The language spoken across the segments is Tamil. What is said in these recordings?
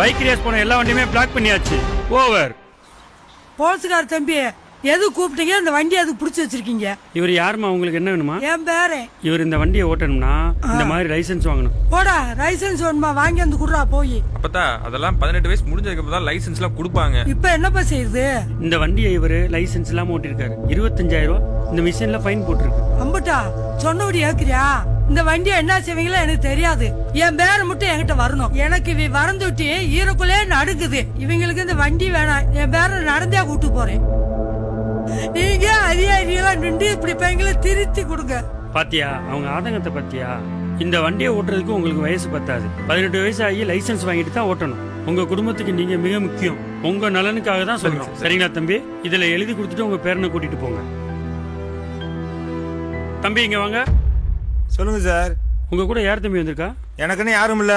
பைக் ரேஸ் போன எல்லா வண்டியுமே பிளாக் பண்ணியாச்சு. ஓவர். போலீஸ்கார தம்பி, எது கூப்பிட்டீங்க? இந்த வண்டி அதுக்கு பிடிச்சி வச்சிருக்கீங்க. இவர் யாருமா, உங்களுக்கு என்ன வேணுமா? என் பேரு. இவர் இந்த வண்டியை ஓட்டணும்னா இந்த மாதிரி லைசென்ஸ் வாங்கணும். போடா, லைசென்ஸ் வேணுமா? வாங்கி வந்து குடுறா போய். அப்பதா அதெல்லாம் 18 வயசு முடிஞ்சதுக்கு அப்புறம் தான் லைசென்ஸ் எல்லாம் கொடுப்பாங்க. இப்ப என்னப்பா செய்யுது? இந்த வண்டியை இவரு லைசென்ஸ் இல்லாம ஓட்டிருக்காரு. 25,000 ரூபாய் இந்த மிஷின்ல ஃபைன் போட்டுருக்கு. அம்பட்டா சொன்னபடி ஏக்குறியா? இந்த வண்டியை என்ன செய்வீங்களோ எனக்கு தெரியாது. என் பேரை மட்டும் என்கிட்ட வரணும். எனக்கு இவ வரந்துட்டி ஈரக்குள்ளே நடுக்குது. இவங்களுக்கு இந்த வண்டி வேணாம். என் பேரை நடந்தே கூட்டு போறேன். நீங்க அதிகாரிகளா நின்று இப்படி பையங்களை திருத்தி கொடுங்க. பாத்தியா அவங்க ஆதங்கத்தை பத்தியா? இந்த வண்டியை ஓட்டுறதுக்கு உங்களுக்கு வயசு பத்தாது. 18 வயசு ஆகி லைசென்ஸ் வாங்கிட்டு தான் ஓட்டணும். உங்க குடும்பத்துக்கு நீங்க மிக முக்கியம். உங்க நலனுக்காக தான் சொல்றோம். சரிங்களா தம்பி? இதுல எழுதி கொடுத்துட்டு உங்க பேரனை கூட்டிட்டு போங்க. தம்பி இங்க வாங்க. சொல்லுங்க சார். உங்க கூட யார் தம்பி வந்திருக்கா? எனக்குன்னு யாரும் இல்ல.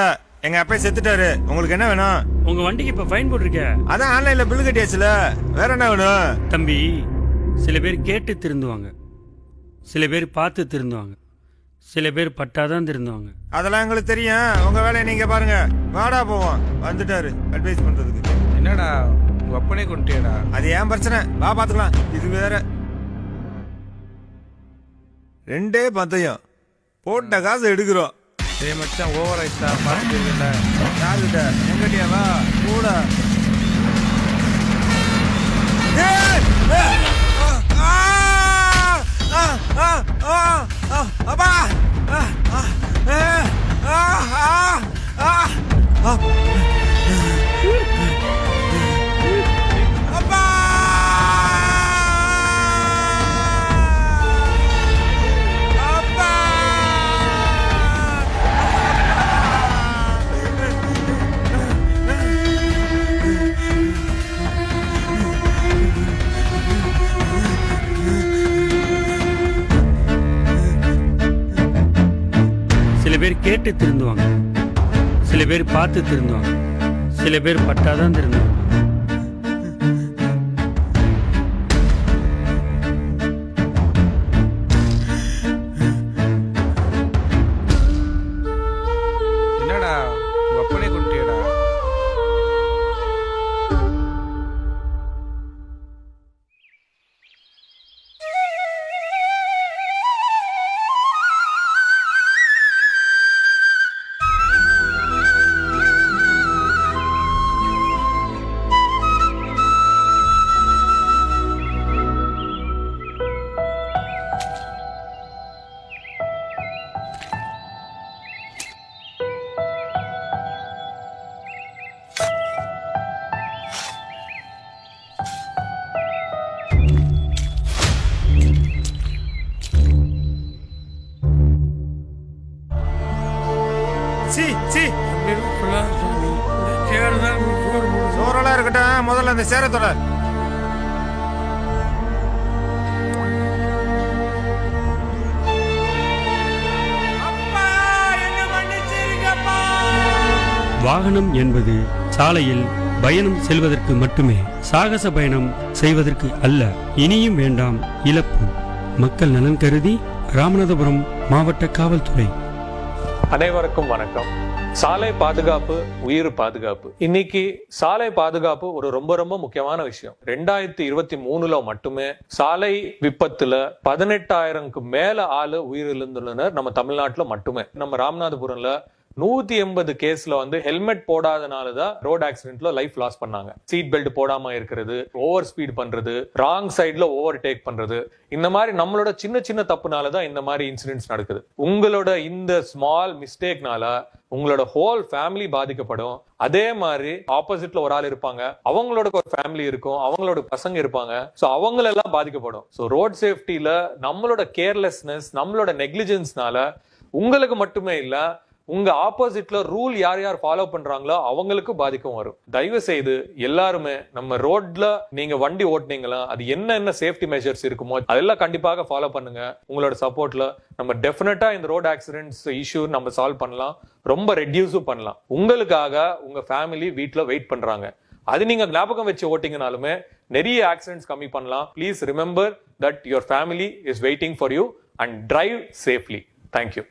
எங்க அப்பா செத்துட்டாரு. உங்களுக்கு என்ன வேணும்? உங்க வண்டிக்கு இப்ப ஃபைன் போட்டிருக்க. அதான் ஆன்லைன்ல பில் கட்டியாச்சுல. வேற என்ன வேணும்? தம்பி, சில பேர் கேட்டு திருந்துவாங்க, சில பேர் பார்த்து திருந்துவாங்க, சில பேர் பட்டாதான் திருந்துவாங்க. அதெல்லாம் எங்களுக்கு தெரியும். உங்க வேலையை நீங்க பாருங்க. வாடா போவோம். வந்துட்டாரு அட்வைஸ் பண்றதுக்கு. என்னடா உங்க அப்பனே கொண்டுட்டியடா? அது ஏன் பிரச்சனை? வா பாத்துக்கலாம். இது வேற. 2 பந்தயம் போட்ட காசு எடுக்கிறோம். டேய் மச்சான், ஓவர் ஆயிட்டா பாத்துட்டீங்கல. யாருகிட்ட? எங்கட்டியா? வா கூட. அப்பா சில பேர் கேட்டு திருந்துவாங்க, சில பேர் பார்த்து திருந்துவாங்க, சில பேர் பட்டாதான் திருந்துவாங்க. என்னடா உங்க அப்பனே கொண்டுட்டியடா? சோறெல்லாம் இருக்கட்டும். முதல்ல அந்த சேரத்தோட வாகனம் என்பது சாலையில் பயணம் செல்வதற்கு மட்டுமே, சாகச பயணம் செய்வதற்கு அல்ல. இனியும் வேண்டாம் இழப்பு. மக்கள் நலன் கருதி ராமநாதபுரம் மாவட்ட காவல்துறை. அனைவருக்கும் வணக்கம். சாலை பாதுகாப்பு உயிர் பாதுகாப்பு. இன்னைக்கு சாலை பாதுகாப்பு ஒரு ரொம்ப ரொம்ப முக்கியமான விஷயம். 2023 மட்டுமே சாலை விபத்துல 18,000க்கு மேல ஆளு உயிரிழந்துள்ளனர் நம்ம தமிழ்நாட்டுல மட்டுமே. நம்ம ராமநாதபுரம்ல 180 கேஸ்ல வந்து ஹெல்மெட் போடாதனாலதான் ரோட் ஆக்சிடென்ட்ல லைஃப் லாஸ் பண்ணாங்க. சீட் பெல்ட் போடாம இருக்கிறது, ஓவர் ஸ்பீட் பண்றது, ராங் சைட்ல ஓவர் டேக் பண்றது, இந்த மாதிரி நம்மளோட சின்ன சின்ன தப்புனாலதான் இந்த மாதிரி இன்சிடென்ட்ஸ் நடக்குது. உங்களோட இந்த ஸ்மால் மிஸ்டேக்னால உங்களோட ஹோல் ஃபேமிலி பாதிக்கப்படும். அதே மாதிரி ஆப்போசிட்ல ஒரு ஆள் இருப்பாங்க, அவங்களோட ஒரு ஃபேமிலி இருக்கும், அவங்களோட பசங்க இருப்பாங்க, சோ அவங்களெல்லாம் பாதிக்கப்படும். சோ ரோட் சேஃப்டில நம்மளோட கேர்லெஸ்னஸ், நம்மளோட நெக்லிஜென்ஸ்னால உங்களுக்கு மட்டுமே இல்ல, உங்க ஆப்போசிட்ல ரூல் யார் யார் ஃபாலோ பண்றாங்களோ அவங்களுக்கு பாதிக்கும் வரும். தயவு செய்து எல்லாருமே நம்ம ரோட்ல நீங்க வண்டி ஓட்டுனீங்களா, அது என்ன சேஃப்டி மெஷர்ஸ் இருக்குமோ அதெல்லாம் கண்டிப்பாக ஃபாலோ பண்ணுங்க. உங்களோட சப்போர்ட்ல நம்ம டெஃபினட்டா இந்த ரோட் ஆக்சிடென்ட்ஸ் இஷ்யூ நம்ம சால்வ் பண்ணலாம், ரொம்ப ரெடியூஸும் பண்ணலாம். உங்களுக்காக உங்க ஃபேமிலி வீட்ல வெயிட் பண்றாங்க. அது நீங்க ஞாபகம் வச்சு ஓட்டிங்கனாலுமே நிறைய ஆக்சிடென்ட்ஸ் கம்மி பண்ணலாம். Please remember that your family is waiting for you and drive safely. Thank you.